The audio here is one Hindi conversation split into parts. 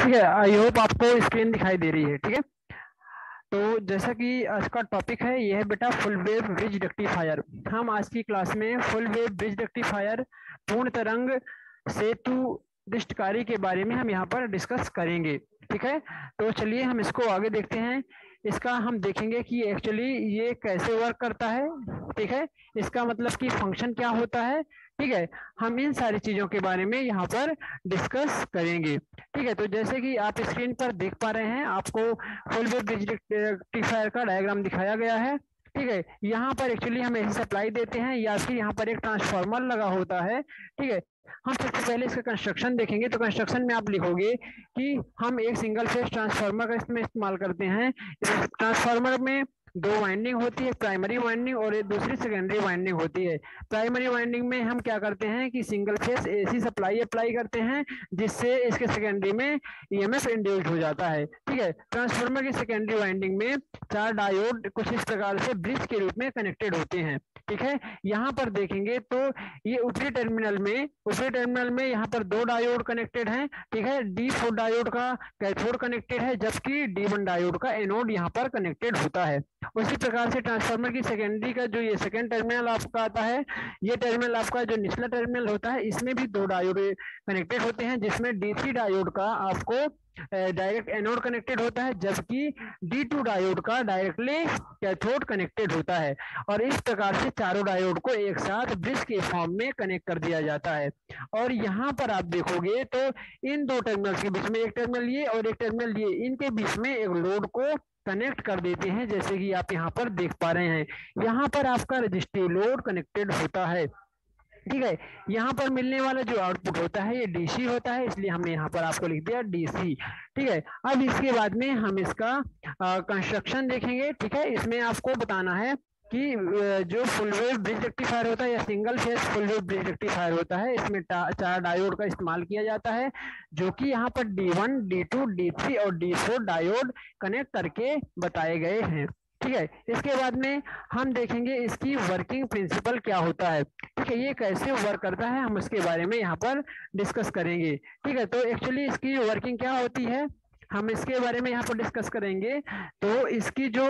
ठीक है, आई होप आपको स्क्रीन दिखाई दे रही है। ठीक है, तो जैसा कि आज का टॉपिक है, यह है बेटा फुल वेव ब्रिज रेक्टिफायर। हम आज की क्लास में फुल वेव ब्रिज रेक्टिफायर पूर्ण तरंग सेतु दृष्टकारी के बारे में हम यहाँ पर डिस्कस करेंगे। ठीक है, तो चलिए हम इसको आगे देखते हैं। इसका हम देखेंगे कि एक्चुअली ये कैसे वर्क करता है। ठीक है, इसका मतलब कि फंक्शन क्या होता है। ठीक है, हम इन सारी चीजों के बारे में यहाँ पर डिस्कस करेंगे। ठीक है, तो जैसे कि आप स्क्रीन पर देख पा रहे हैं, आपको फुल वेव ब्रिज रेक्टिफायर का डायग्राम दिखाया गया है। ठीक है, यहाँ पर एक्चुअली हम ऐसी सप्लाई देते हैं या फिर यहाँ पर एक ट्रांसफार्मर लगा होता है। ठीक है, हम सबसे पहले इसका कंस्ट्रक्शन देखेंगे। तो कंस्ट्रक्शन में आप लिखोगे कि हम एक सिंगल फेज ट्रांसफार्मर का इसमें इस्तेमाल करते हैं। इस ट्रांसफार्मर में दो वाइंडिंग होती है, प्राइमरी वाइंडिंग और एक दूसरी सेकेंडरी वाइंडिंग होती है। प्राइमरी वाइंडिंग में हम क्या करते हैं कि single phase AC supply apply करते हैं, जिससे इसके सेकेंडरी में ईएमएफ इंड्यूस्ड हो जाता है। ठीक है, ट्रांसफार्मर की सेकेंडरी वाइंडिंग में चार डायोड कुछ इस प्रकार से ब्रिज के रूप में कनेक्टेड होते हैं। ठीक है, यहाँ पर देखेंगे तो ये ऊपरी टर्मिनल में यहाँ पर दो डायोड कनेक्टेड हैं। ठीक है, D4 डायोड का कैथोड कनेक्टेड है, जबकि D1 डायोड का एनोड यहाँ पर कनेक्टेड होता है। उसी प्रकार से ट्रांसफार्मर की सेकेंडरी का जो ये सेकेंड टर्मिनल आपका आता है, ये टर्मिनल आपका जो निचला टर्मिनल होता है, इसमें भी दो डायोड कनेक्टेड होते हैं, जिसमें D3 डायोड का आपको डायरेक्ट एनोड कनेक्टेड होता है, जबकि D2 डायोड का डायरेक्टली कैथोड कनेक्टेड होता है। और इस प्रकार से चारों डायोड को एक साथ ब्रिज के फॉर्म में कनेक्ट कर दिया जाता है। और यहाँ पर आप देखोगे तो इन दो टर्मिनल्स के बीच में एक टर्मिनल ये और एक टर्मिनल ये, इनके बीच में एक लोड को कनेक्ट कर देते हैं, जैसे कि आप यहाँ पर देख पा रहे हैं। यहाँ पर आपका रजिस्टिव लोड कनेक्टेड होता है। ठीक है, यहाँ पर मिलने वाला जो आउटपुट होता है ये डीसी होता है, इसलिए हमने यहाँ पर आपको लिख दिया डीसी। ठीक है, अब इसके बाद में हम इसका कंस्ट्रक्शन देखेंगे। ठीक है, इसमें आपको बताना है कि जो फुल वेव ब्रिज रेक्टिफायर होता है या single phase full wave bridge rectifier होता है, इसमें चार डायोड का इस्तेमाल किया जाता है, जो कि यहाँ पर D1, D2, D3 और D4 डायोड कनेक्ट करके बताए गए हैं। ठीक है, इसके बाद में हम देखेंगे इसकी वर्किंग प्रिंसिपल क्या होता है। ठीक है, ये कैसे वर्क करता है हम उसके बारे में यहाँ पर डिस्कस करेंगे। ठीक है, तो एक्चुअली इसकी वर्किंग क्या होती है हम इसके बारे में यहाँ पर डिस्कस करेंगे। तो इसकी जो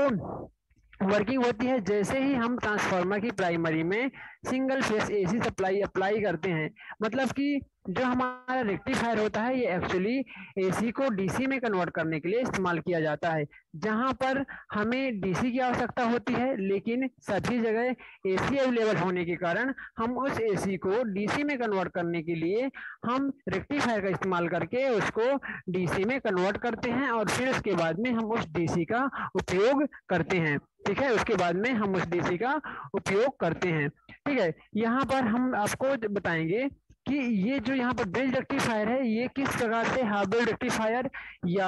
वर्किंग होती है, जैसे ही हम ट्रांसफार्मर की प्राइमरी में single phase AC supply apply करते हैं, मतलब कि जो हमारा रेक्टिफायर होता है ये एक्चुअली एसी को डीसी में कन्वर्ट करने के लिए इस्तेमाल किया जाता है। जहां पर हमें डीसी की आवश्यकता होती है, लेकिन सभी जगह एसी अवेलेबल होने के कारण हम उस एसी को डीसी में कन्वर्ट करने के लिए हम रेक्टिफायर का इस्तेमाल करके उसको डीसी में कन्वर्ट करते हैं, और फिर उसके बाद में हम उस डीसी का उपयोग करते हैं। ठीक है, उसके बाद में हम उस डीसी का उपयोग करते हैं। ठीक है, यहाँ पर हम आपको बताएंगे कि ये जो यहाँ पर ब्रिज रेक्टिफायर है ये किस प्रकार से हाफ वेव रेक्टिफायर या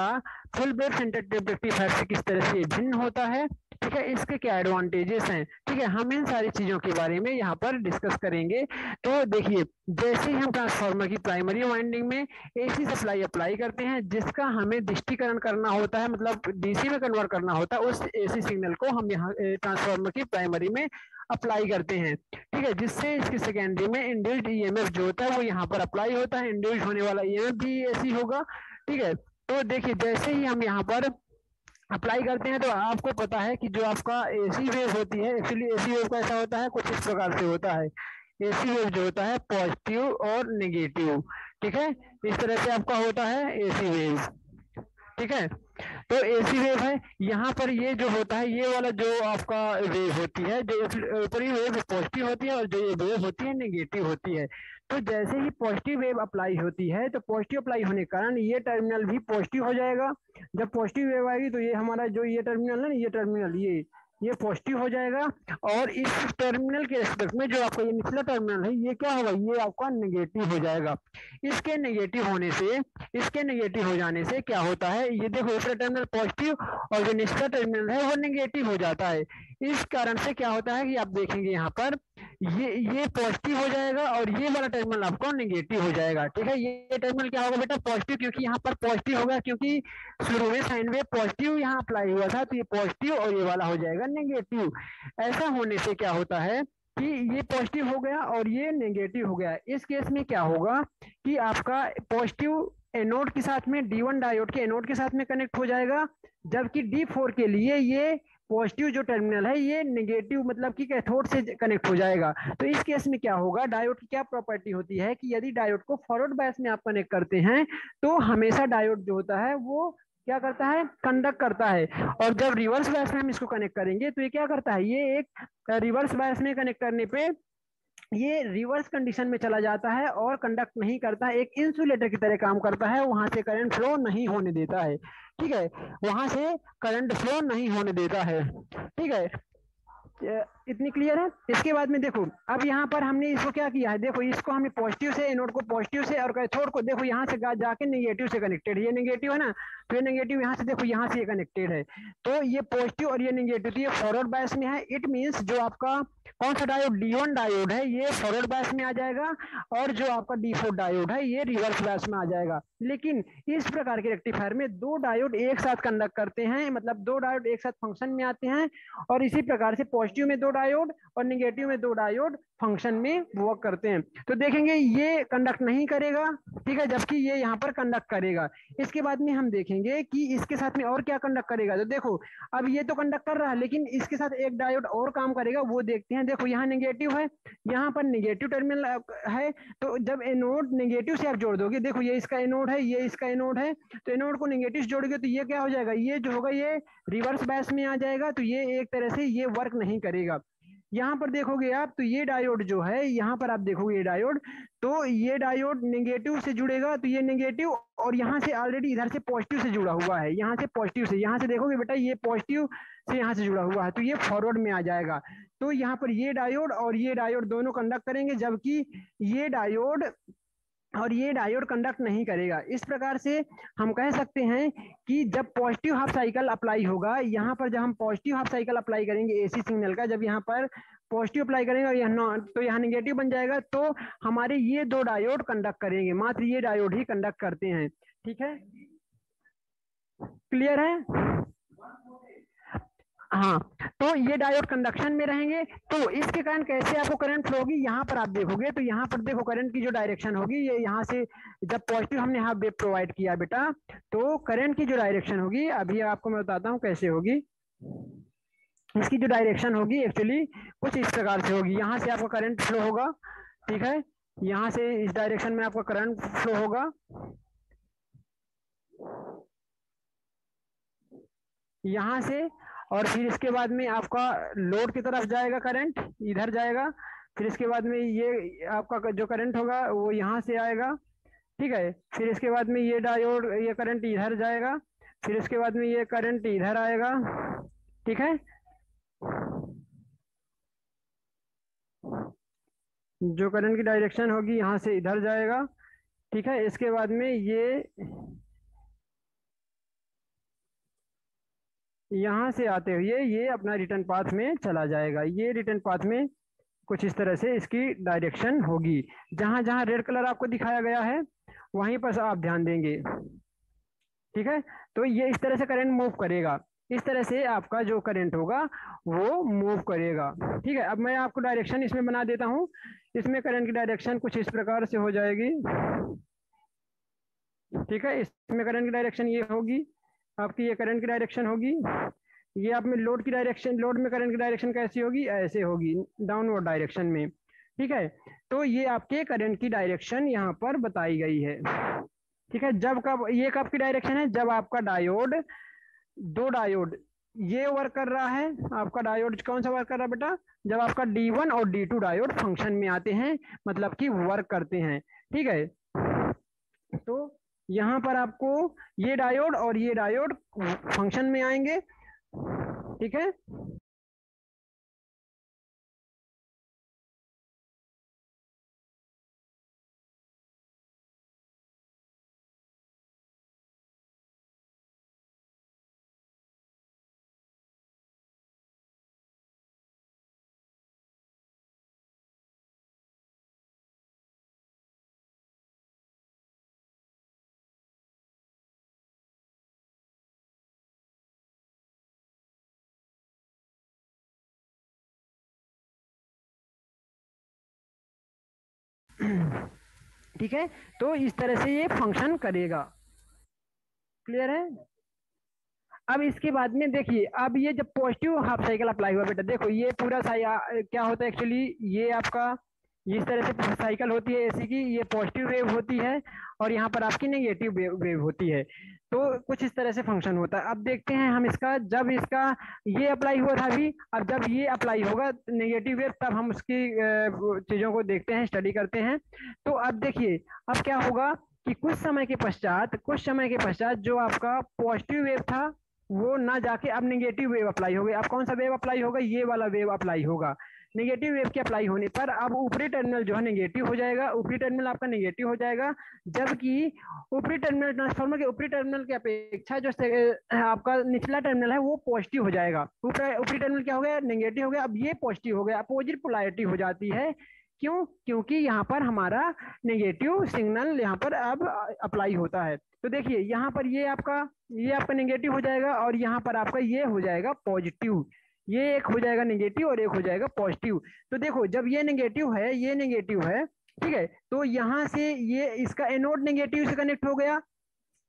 full wave centre tap rectifier से किस तरह से भिन्न होता है। ठीक है, इसके क्या एडवांटेजेस हैं। ठीक है, हम इन सारी चीजों के बारे में यहाँ पर डिस्कस करेंगे। तो देखिए, जैसे ही हम ट्रांसफार्मर की प्राइमरी वाइंडिंग में एसी सप्लाई अप्लाई करते हैं, जिसका हमें दृष्टिकरण करना होता है, मतलब डीसी में कन्वर्ट करना होता है, उस एसी सिग्नल को हम यहाँ ट्रांसफार्मर की प्राइमरी में अप्लाई करते हैं। ठीक है, जिससे इसकी सेकेंडरी में इंड्यूस्ड ईएमएफ जो होता है वो यहाँ पर अप्लाई होता है। इंड्यूस्ड होने वाला ईएमएफ भी ऐसी होगा। ठीक है, तो देखिए जैसे ही हम यहाँ पर अप्लाई करते हैं तो आपको पता है कि जो आपका एसी वेव होती है, एक्चुअली एसी वेव का ऐसा होता है, कुछ इस प्रकार से होता है। एसी वेव जो होता है पॉजिटिव और नेगेटिव। ठीक है, इस तरह से आपका होता है एसी वेव। ठीक है, तो एसी वेव है, यहाँ पर ये जो होता है ये वाला जो आपका वेव होती है, जो ऊपरी वेव पॉजिटिव होती है और जो ये वेव होती है नेगेटिव होती है। तो जैसे ही पॉजिटिव वेव अप्लाई होती है तो पॉजिटिव अप्लाई होने के कारण ये टर्मिनल भी पॉजिटिव हो जाएगा। जब पॉजिटिव वेव आएगी तो ये हमारा जो ये टर्मिनल है ना, ये टर्मिनल ये पॉजिटिव हो जाएगा, और इस टर्मिनल के रेस्पेक्ट में जो आपका ये निचला टर्मिनल है ये क्या होगा, ये आपका नेगेटिव हो जाएगा। इसके नेगेटिव हो जाने से क्या होता है, ये देखो ऊपरी टर्मिनल पॉजिटिव और जो निचला टर्मिनल है वो नेगेटिव हो जाता है। इस कारण से क्या होता है कि आप देखेंगे यहाँ पर ये पॉजिटिव हो जाएगा और ये वाला टर्मिनल आपको नेगेटिव हो जाएगा। ठीक है, ये टर्मिनल क्या होगा बेटा पॉजिटिव, क्योंकि यहाँ पर पॉजिटिव होगा, क्योंकि शुरू में साइन वेव पॉजिटिव यहाँ अप्लाई हुआ था, तो ये पॉजिटिव और ये वाला हो जाएगा नेगेटिव। ऐसा होने से क्या होता है कि ये पॉजिटिव हो गया और ये नेगेटिव हो गया। इस केस में क्या होगा कि आपका पॉजिटिव एनोड के साथ में, D1 डायोड के एनोड के साथ में कनेक्ट हो जाएगा, जबकि D4 के लिए ये पॉजिटिव जो टर्मिनल है ये नेगेटिव मतलब कि कैथोड से कनेक्ट हो जाएगा। तो इस केस में क्या होगा, डायोड की क्या प्रॉपर्टी होती है कि यदि डायोड को फॉरवर्ड बायस में आप कनेक्ट करते हैं तो हमेशा डायोड जो होता है वो क्या करता है, कंडक्ट करता है। और जब रिवर्स बायस में हम इसको कनेक्ट करेंगे तो ये क्या करता है, ये एक रिवर्स बायस में कनेक्ट करने पे ये रिवर्स कंडीशन में चला जाता है और कंडक्ट नहीं करता है, एक इंसुलेटर की तरह काम करता है, वहां से करंट फ्लो नहीं होने देता है। ठीक है, वहां से करंट फ्लो नहीं होने देता है। ठीक है, इतनी क्लियर है। इसके बाद में देखो, अब यहाँ पर हमने इसको क्या किया है, देखो इसको हमने पॉजिटिव से, एनोड को पॉजिटिव से और कैथोड को देखो यहाँ से जाके नेगेटिव से कनेक्टेड, ये नेगेटिव है ना, तो ये नेगेटिव यहाँ से देखो यहाँ से ये कनेक्टेड है, तो ये पॉजिटिव और ये नेगेटिव, तो ये फॉरवर्ड बायस में है। इट मीन्स जो आपका कौन सा डायोड, D1 डायोड है, ये फॉरवर्ड बायस में आ जाएगा, और जो आपका D4 डायोड है ये रिवर्स बायस में आ जाएगा। लेकिन इस प्रकार के रेक्टिफायर में दो डायोड एक साथ कंडक्ट करते हैं, मतलब दो डायोड एक साथ फंक्शन में आते हैं, और इसी प्रकार से पॉजिटिव में दो डायोड और नेगेटिव में दो डायोड फंक्शन में वर्क करते हैं। तो देखेंगे ये कंडक्ट नहीं करेगा, ठीक है, जबकि ये यहाँ पर कंडक्ट करेगा। इसके बाद में हम देखेंगे कि इसके साथ में और क्या कंडक्ट करेगा। तो देखो अब ये तो कंडक्ट कर रहा है, लेकिन इसके साथ एक डायोड और काम करेगा, वो देखते हैं। देखो यहाँ नेगेटिव है, यहाँ पर नेगेटिव टर्मिनल है, तो जब एनोड नेगेटिव से आप जोड़ दोगे, देखो ये इसका एनोड है, ये इसका एनोड है, तो एनोड को नेगेटिव से जोड़ोगे तो ये क्या हो जाएगा, ये जो होगा ये रिवर्स बायस में आ जाएगा, तो ये एक तरह से ये वर्क नहीं करेगा। यहाँ पर देखोगे आप तो ये डायोड जो है, यहाँ पर आप देखोगे ये डायोड, तो ये डायोड नेगेटिव से जुड़ेगा, तो ये नेगेटिव, और यहाँ से ऑलरेडी इधर से पॉजिटिव से जुड़ा हुआ है, यहाँ से पॉजिटिव से, यहाँ से देखोगे बेटा ये पॉजिटिव से यहाँ से जुड़ा हुआ है, तो ये फॉरवर्ड में आ जाएगा। तो यहाँ पर ये डायोड और ये डायोड दोनों कंडक्ट करेंगे, जबकि ये डायोड और ये डायोड कंडक्ट नहीं करेगा। इस प्रकार से हम कह सकते हैं कि जब पॉजिटिव हाफ साइकिल अप्लाई होगा, यहाँ पर जब हम पॉजिटिव हाफ साइकिल अप्लाई करेंगे एसी सिग्नल का, जब यहाँ पर पॉजिटिव अप्लाई करेंगे और यहाँ तो यहाँ नेगेटिव बन जाएगा, तो हमारे ये दो डायोड कंडक्ट करेंगे, मात्र ये डायोड ही कंडक्ट करते हैं। ठीक है, क्लियर है। हाँ, तो ये डायोड कंडक्शन में रहेंगे, तो इसके कारण कैसे आपको करंट फ्लो होगी, यहाँ पर आप देखोगे तो यहाँ पर देखो करंट की जो डायरेक्शन होगी, ये यहाँ से जब पॉजिटिव हमने हाफ वेव प्रोवाइड किया बेटा, तो करंट की जो डायरेक्शन होगी, अभी आपको मैं बताता हूँ कैसे होगी। इसकी जो डायरेक्शन होगी एक्चुअली कुछ इस प्रकार से होगी, यहाँ से आपका करंट फ्लो होगा, ठीक है, यहाँ से इस डायरेक्शन में आपका करंट फ्लो होगा, यहाँ से, और फिर इसके बाद में आपका लोड की तरफ जाएगा करंट, इधर जाएगा, फिर इसके बाद में ये आपका जो करंट होगा वो यहाँ से आएगा, ठीक है, फिर इसके बाद में ये डायोड ये करंट इधर जाएगा, फिर इसके बाद में ये करंट इधर आएगा, ठीक है, जो करंट की डायरेक्शन होगी यहाँ से इधर जाएगा, ठीक है, इसके बाद में ये यहाँ से आते हुए ये अपना रिटर्न पाथ में चला जाएगा, ये रिटर्न पाथ में कुछ इस तरह से इसकी डायरेक्शन होगी। जहां जहां रेड कलर आपको दिखाया गया है वहीं पर आप ध्यान देंगे, ठीक है, तो ये इस तरह से करंट मूव करेगा, इस तरह से आपका जो करंट होगा वो मूव करेगा। ठीक है, अब मैं आपको डायरेक्शन इसमें बना देता हूं, इसमें करंट की डायरेक्शन कुछ इस प्रकार से हो जाएगी, ठीक है, इसमें करंट की डायरेक्शन ये होगी, आपकी ये करंट की डायरेक्शन होगी, ये आप में लोड की डायरेक्शन, लोड में करंट की डायरेक्शन कैसी होगी, ऐसे होगी, डाउनवर्ड डायरेक्शन में, ठीक है, तो ये आपके करंट की डायरेक्शन यहाँ पर बताई गई है। ठीक है, जब कब ये कब की डायरेक्शन है, जब आपका डायोड, दो डायोड ये वर्क कर रहा है, आपका डायोड कौन सा वर्क कर रहा है बेटा, जब आपका D1 और D2 डायोड फंक्शन में आते हैं, मतलब कि वर्क करते हैं। ठीक है, तो यहाँ पर आपको ये डायोड और ये डायोड फंक्शन में आएंगे, ठीक है, ठीक है, तो इस तरह से ये फंक्शन करेगा। क्लियर है? अब इसके बाद में देखिए, अब ये जब पॉजिटिव हाफ साइकिल अप्लाई हुआ बेटा, देखो ये पूरा क्या होता है एक्चुअली, ये आपका इस तरह से साइकिल होती है ऐसी की, ये पॉजिटिव वेव होती है और यहाँ पर आपकी नेगेटिव वेव होती है। तो कुछ इस तरह से फंक्शन होता है। अब देखते हैं हम इसका, जब इसका ये अप्लाई हुआ था अभी, अब जब ये अप्लाई होगा नेगेटिव वेव, तब हम उसकी चीजों को देखते हैं, स्टडी करते हैं। तो अब देखिए, अब क्या होगा कि कुछ समय के पश्चात जो आपका पॉजिटिव वेव था वो ना जाके अब नेगेटिव वेव अप्लाई हो गई। अब कौन सा वेव अप्लाई होगा? ये वाला वेव अप्लाई होगा। नेगेटिव वेव के अप्लाई होने पर अब ऊपरी टर्मिनल जो है नेगेटिव हो जाएगा, ऊपरी टर्मिनल आपका नेगेटिव हो जाएगा, जबकि ऊपरी टर्मिनल, ट्रांसफार्मर के ऊपरी टर्मिनल की अपेक्षा जो आपका निचला टर्मिनल है वो पॉजिटिव हो जाएगा। ऊपरी टर्मिनल क्या हो गया? नेगेटिव हो गया, अब ये पॉजिटिव हो गया, अपोजिट पोलैरिटी हो जाती है। क्यों? क्योंकि यहाँ पर हमारा नेगेटिव सिग्नल यहाँ पर अब अप्लाई होता है। तो देखिए यहाँ पर ये आपका नेगेटिव हो जाएगा और यहाँ पर आपका ये हो जाएगा पॉजिटिव। ये एक हो जाएगा नेगेटिव और एक हो जाएगा पॉजिटिव। तो देखो जब ये नेगेटिव है, ये नेगेटिव है, ठीक है, तो यहाँ से ये इसका एनोड नेगेटिव से कनेक्ट हो गया,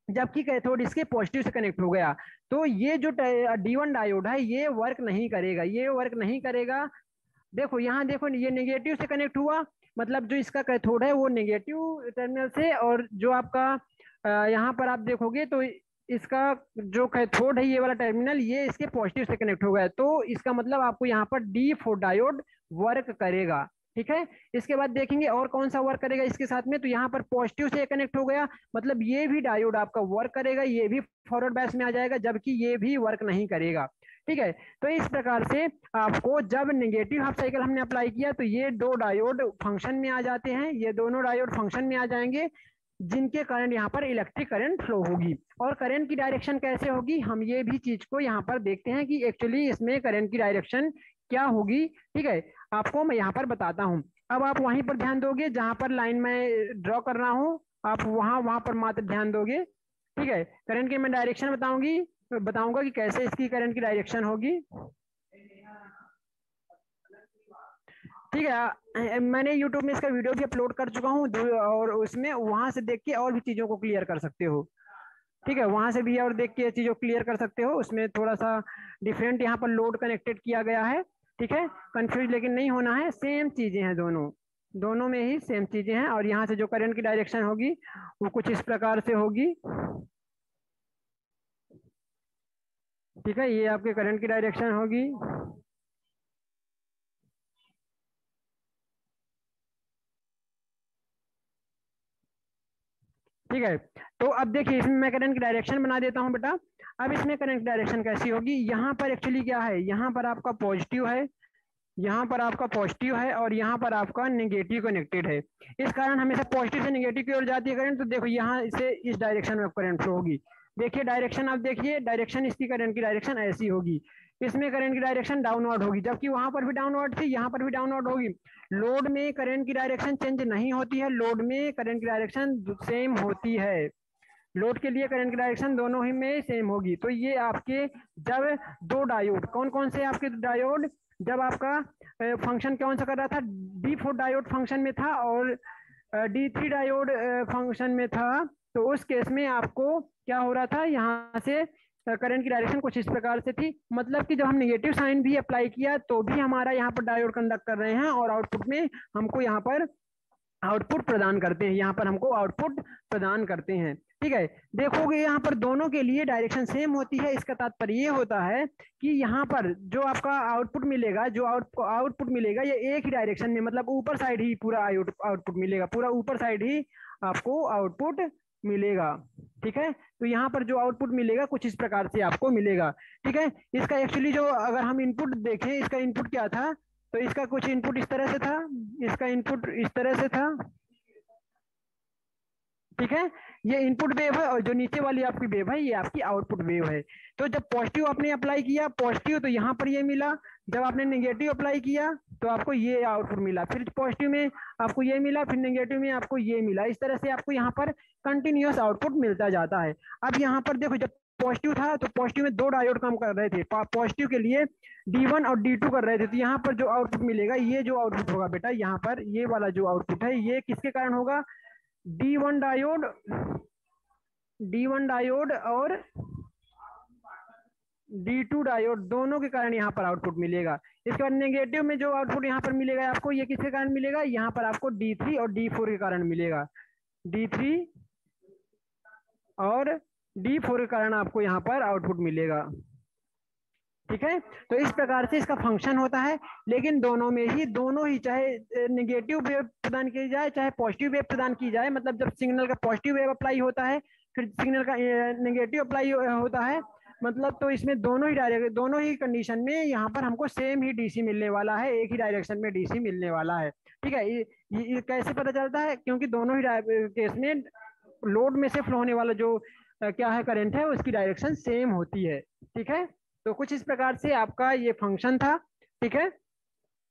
जबकि कैथोड इसके पॉजिटिव से कनेक्ट हो गया। तो ये जो D1 डायोड है ये वर्क नहीं करेगा, ये वर्क नहीं करेगा। देखो यहाँ देखो, ये नेगेटिव से कनेक्ट हुआ, मतलब जो इसका कैथोड है वो नेगेटिव टर्मिनल से, और जो आपका यहाँ पर आप देखोगे तो इसका जो कैथोड है ये वाला टर्मिनल, ये इसके पॉजिटिव से कनेक्ट हो गया। तो इसका मतलब आपको यहाँ पर D4 डायोड वर्क करेगा। ठीक है, इसके बाद देखेंगे और कौन सा वर्क करेगा इसके साथ में। तो यहाँ पर पॉजिटिव से कनेक्ट हो गया, मतलब ये भी डायोड आपका वर्क करेगा, ये भी फॉरवर्ड बैच में आ जाएगा, जबकि ये भी वर्क नहीं करेगा। ठीक है, तो इस प्रकार से आपको जब नेगेटिव हाफ साइकिल हमने अप्लाई किया तो ये दो डायोड फंक्शन में आ जाते हैं, ये दोनों डायोड फंक्शन में आ जाएंगे, जिनके कारण यहाँ पर इलेक्ट्रिक करंट फ्लो होगी। और करंट की डायरेक्शन कैसे होगी, हम ये भी चीज को यहाँ पर देखते हैं कि एक्चुअली इसमें करंट की डायरेक्शन क्या होगी। ठीक है, आपको मैं यहाँ पर बताता हूँ। अब आप वहीं पर ध्यान दोगे जहां पर लाइन में ड्रॉ कर रहा हूँ, आप वहां पर मात्र ध्यान दोगे। ठीक है, करंट की मैं डायरेक्शन बताऊंगा कि कैसे इसकी करंट की डायरेक्शन होगी। ठीक है, मैंने YouTube में इसका वीडियो भी अपलोड कर चुका हूँ, और उसमें वहां से देख के और भी चीजों को क्लियर कर सकते हो। ठीक है, वहां से भी और देख के चीजों को क्लियर कर सकते हो। उसमें थोड़ा सा डिफरेंट यहाँ पर लोड कनेक्टेड किया गया है। ठीक है, कंफ्यूज लेकिन नहीं होना है, सेम चीजें हैं, दोनों में ही सेम चीजें हैं। और यहाँ से जो करंट की डायरेक्शन होगी वो कुछ इस प्रकार से होगी। ठीक है, ये आपके करंट की डायरेक्शन होगी। ठीक है, तो अब देखिए इसमें मैं करंट की डायरेक्शन बना देता हूं बेटा। अब इसमें करंट की डायरेक्शन कैसी होगी, यहाँ पर एक्चुअली क्या है, यहाँ पर आपका पॉजिटिव है, यहाँ पर आपका पॉजिटिव है, और यहाँ पर आपका नेगेटिव कनेक्टेड है। इस कारण हमेशा पॉजिटिव से नेगेटिव की ओर जाती है करंट। तो देखो यहाँ से इस डायरेक्शन में करंट फ्लो होगी। देखिए डायरेक्शन, आप देखिए डायरेक्शन, इसकी करंट की डायरेक्शन ऐसी होगी। इसमें करंट की डायरेक्शन डाउनवर्ड होगी, जबकि वहां पर भी डाउनवर्ड थी, यहाँ पर भी डाउनवर्ड होगी। लोड में करंट की डायरेक्शन चेंज नहीं होती है, लोड में करंट की डायरेक्शन सेम होती है। लोड के लिए करंट की डायरेक्शन दोनों ही में सेम होगी। तो ये आपके जब दो डायोड, कौन कौन से आपके डायोड, जब आपका फंक्शन कौन सा कर रहा था, D4 डायोड फंक्शन में था और D3 डायोड फंक्शन में था, तो उस केस में आपको क्या हो रहा था, यहाँ से करंट की डायरेक्शन कुछ इस प्रकार से थी। मतलब कि जब हम नेगेटिव साइन भी अप्लाई किया तो भी हमारा यहाँ पर डायोड कंडक्ट कर रहे हैं, और आउटपुट में हमको यहाँ पर आउटपुट प्रदान करते हैं, यहाँ पर हमको आउटपुट प्रदान करते हैं। ठीक है, देखोगे यहाँ पर दोनों के लिए डायरेक्शन सेम होती है। इसका तात्पर्य ये होता है कि यहाँ पर जो आपका आउटपुट मिलेगा, जो आउटपुट मिलेगा ये एक ही डायरेक्शन में, मतलब ऊपर साइड ही पूरा आउटपुट मिलेगा, पूरा ऊपर साइड ही आपको आउटपुट मिलेगा। ठीक है, तो यहाँ पर जो आउटपुट मिलेगा कुछ इस प्रकार से आपको मिलेगा। ठीक है, इसका एक्चुअली जो अगर हम इनपुट देखें, इसका इनपुट क्या था, तो इसका कुछ इनपुट इस तरह से था, इसका इनपुट इस तरह से था। ठीक है, ये इनपुट वेव है, और जो नीचे वाली आपकी वेव है ये आपकी आउटपुट वेव है। तो जब पॉजिटिव आपने अप्लाई किया पॉजिटिव, तो यहाँ पर ये मिला। जब आपने नेगेटिव अप्लाई किया तो आपको ये आउटपुट मिला, फिर पॉजिटिव में आपको ये मिला, फिर नेगेटिव में आपको ये मिला। इस तरह से आपको यहाँ पर कंटिन्यूअस आउटपुट मिलता जाता है। अब यहाँ पर देखो, जब पॉजिटिव था तो पॉजिटिव में दो डायोड काम कर रहे थे, पॉजिटिव के लिए D1 और D2 कर रहे थे। तो यहाँ पर जो आउटपुट मिलेगा, ये जो आउटपुट होगा बेटा, यहाँ पर ये वाला जो आउटपुट है ये किसके कारण होगा, D1 डायोड और D2 डायोड दोनों के कारण यहाँ पर आउटपुट मिलेगा। इसके बाद नेगेटिव में जो आउटपुट यहाँ पर मिलेगा आपको, ये किसके कारण मिलेगा, यहाँ पर आपको D3 और D4 के कारण मिलेगा। D3 और D4 के कारण आपको यहाँ पर आउटपुट मिलेगा। ठीक है, तो इस प्रकार से इसका फंक्शन होता है। लेकिन दोनों ही चाहे नेगेटिव वेव प्रदान की जाए चाहे पॉजिटिव वेव प्रदान की जाए, मतलब जब सिग्नल का पॉजिटिव वेव अप्लाई होता है फिर सिग्नल का नेगेटिव अप्लाई होता है, मतलब तो इसमें दोनों ही कंडीशन में यहाँ पर हमको सेम ही डीसी मिलने वाला है, एक ही डायरेक्शन में डीसी मिलने वाला है। ठीक है, ये कैसे पता चलता है, क्योंकि दोनों ही केस में लोड में से फ्लो होने वाला जो क्या है करंट है उसकी डायरेक्शन सेम होती है। ठीक है, तो कुछ इस प्रकार से आपका ये फंक्शन था। ठीक है,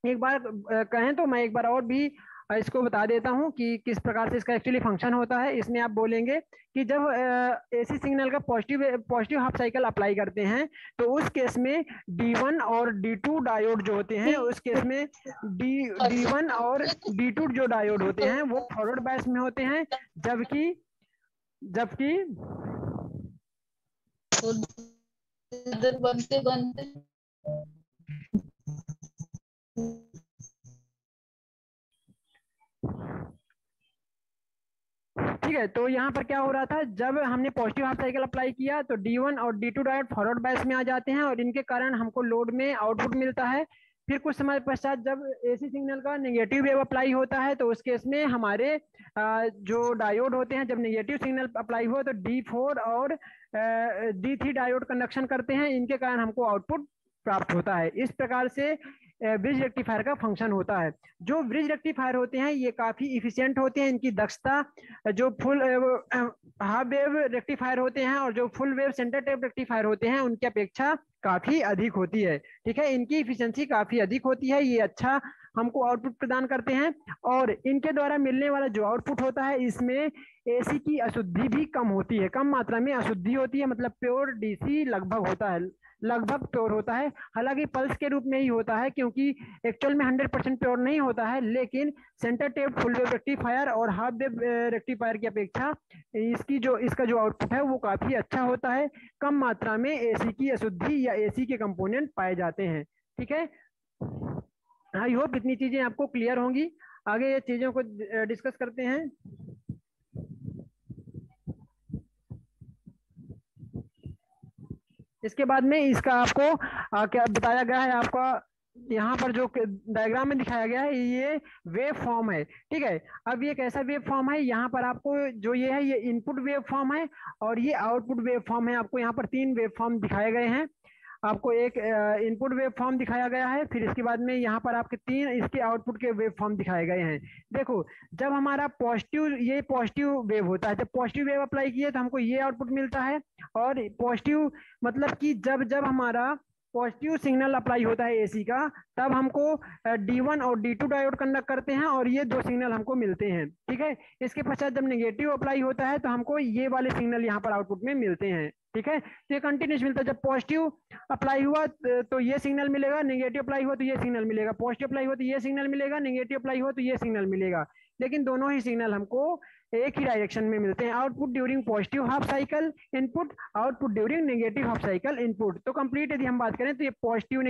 एक बार कहें तो मैं एक बार और भी इसको बता देता हूं कि किस प्रकार से इसका एक्चुअली फंक्शन होता है। इसमें आप बोलेंगे कि जब एसी सिग्नल का पॉजिटिव हाफ साइकिल अप्लाई करते हैं तो उस केस में D1 और D2 डायोड जो होते हैं, उस केस में D1 और D2 जो डायोड होते हैं वो फॉरवर्ड बायस में होते हैं, जबकि बनते ठीक है, तो यहाँ पर क्या हो रहा था, जब हमने पॉजिटिव हाफ साइकिल अप्लाई किया तो D1 और D2 डायोड फॉरवर्ड बायस में आ जाते हैं और इनके कारण हमको लोड में आउटपुट मिलता है। फिर कुछ समय पश्चात जब एसी सिग्नल का नेगेटिव वेव अप्लाई होता है तो उस केस में हमारे जो डायोड होते हैं, जब नेगेटिव सिग्नल अप्लाई हो तो D4 और D3 डायोड कंडक्शन करते हैं, इनके कारण हमको आउटपुट प्राप्त होता है। इस प्रकार से ब्रिज रेक्टिफायर का फंक्शन होता है। जो ब्रिज रेक्टिफायर होते हैं ये काफी इफिशियंट होते हैं, इनकी दक्षता जो फुल हाफ वेव रेक्टिफायर होते हैं और जो full wave centre tap rectifier होते हैं उनकी अपेक्षा काफी अधिक होती है। ठीक है, इनकी इफिशियंसी काफी अधिक होती है, ये अच्छा हमको आउटपुट प्रदान करते हैं और इनके द्वारा मिलने वाला जो आउटपुट होता है इसमें एसी की अशुद्धि भी कम होती है, कम मात्रा में अशुद्धि होती है, मतलब प्योर डीसी लगभग होता है, लगभग प्योर होता है। हालांकि पल्स के रूप में ही होता है क्योंकि एक्चुअल में 100% प्योर नहीं होता है, लेकिन centre tap full wave rectifier और हाफ वेव रेक्टिफायर की अपेक्षा इसका जो आउटपुट है वो काफी अच्छा होता है। कम मात्रा में एसी की अशुद्धि या एसी के कंपोनेंट पाए जाते हैं। ठीक है, आई होप इतनी चीजें आपको क्लियर होंगी। आगे ये चीजों को डिस्कस करते हैं। इसके बाद में इसका आपको क्या बताया गया है, आपका यहाँ पर जो डायग्राम में दिखाया गया है ये वेव फॉर्म है। ठीक है, अब ये कैसा वेव फॉर्म है, यहाँ पर आपको जो ये है ये इनपुट वेव फॉर्म है और ये आउटपुट वेव फॉर्म है। आपको यहाँ पर 3 वेव फॉर्म दिखाए गए हैं। आपको एक इनपुट वेव फॉर्म दिखाया गया है, फिर इसके बाद में यहाँ पर आपके 3 इसके आउटपुट के वेव फॉर्म दिखाए गए हैं। देखो, जब हमारा ये पॉजिटिव वेव होता है, जब पॉजिटिव वेव अप्लाई किए तो हमको ये आउटपुट मिलता है। और पॉजिटिव मतलब कि जब हमारा पॉजिटिव सिग्नल अप्लाई होता है एसी का, तब हमको D1 और D2 डायोड कंडक्ट करते हैं और ये 2 सिग्नल हमको मिलते हैं। ठीक है, इसके पश्चात जब नेगेटिव अप्लाई होता है तो हमको ये वाले सिग्नल यहाँ पर आउटपुट में मिलते हैं। ठीक है, तो ये कंटिन्यूस मिलता है। जब पॉजिटिव अप्लाई हुआ तो ये सिग्नल मिलेगा, नेगेटिव अप्लाई हुआ तो ये सिग्नल मिलेगा, पॉजिटिव अप्लाई हुआ तो ये सिग्नल मिलेगा, नेगेटिव अप्लाई हुआ तो ये सिग्नल मिलेगा, लेकिन दोनों ही सिग्नल हमको एक ही डायरेक्शन में मिलते हैं। Output during positive half cycle input, output during negative half cycle input. तो कंप्लीट यदि हम बात करें तो ये पॉजिटिव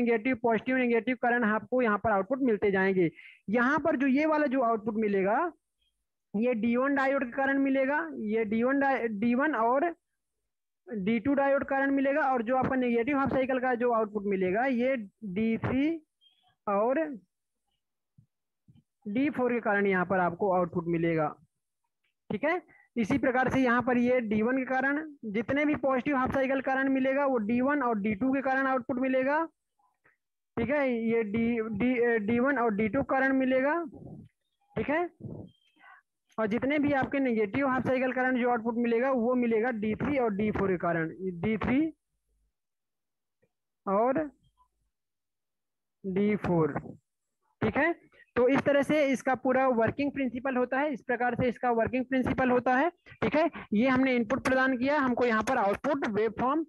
नेगेटिव करंट आपको यहाँ पर आउटपुट मिलते जाएंगे। यहाँ पर जो ये वाला जो आउटपुट मिलेगा ये D1 डायोड के कारण मिलेगा, ये D1 और D2 डायोड कारण मिलेगा, और जो आपका नेगेटिव हाफ साइकिल का जो आउटपुट मिलेगा ये D3 और D4 के कारण यहाँ पर आपको आउटपुट मिलेगा। ठीक है, इसी प्रकार से यहाँ पर ये D1 के कारण जितने भी पॉजिटिव हाफ साइकिल कारण मिलेगा वो D1 और D2 के कारण आउटपुट मिलेगा। ठीक है, ये D1 और D2 कारण मिलेगा। ठीक है, और जितने भी आपके नेगेटिव हाफ साइकिल कारण जो आउटपुट मिलेगा वो मिलेगा D3 और D4 के कारण, D3 और D4। ठीक है, तो इस तरह से इसका पूरा वर्किंग प्रिंसिपल होता है, इस प्रकार से इसका वर्किंग प्रिंसिपल होता है। ठीक है, ये हमने इनपुट प्रदान किया, हमको यहाँ पर आउटपुट वेव फॉर्म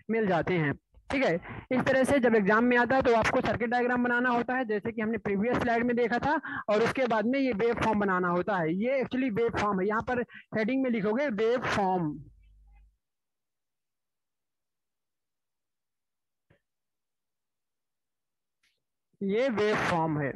मिल जाते हैं। ठीक है। इस तरह से जब एग्जाम में आता है तो आपको सर्किट डायग्राम बनाना होता है, जैसे कि हमने प्रीवियस स्लाइड में देखा था, और उसके बाद में ये वेव फॉर्म बनाना होता है। ये एक्चुअली वेव फॉर्म है, यहाँ पर हेडिंग में लिखोगे वेव फॉर्म। ये वेव फॉर्म है।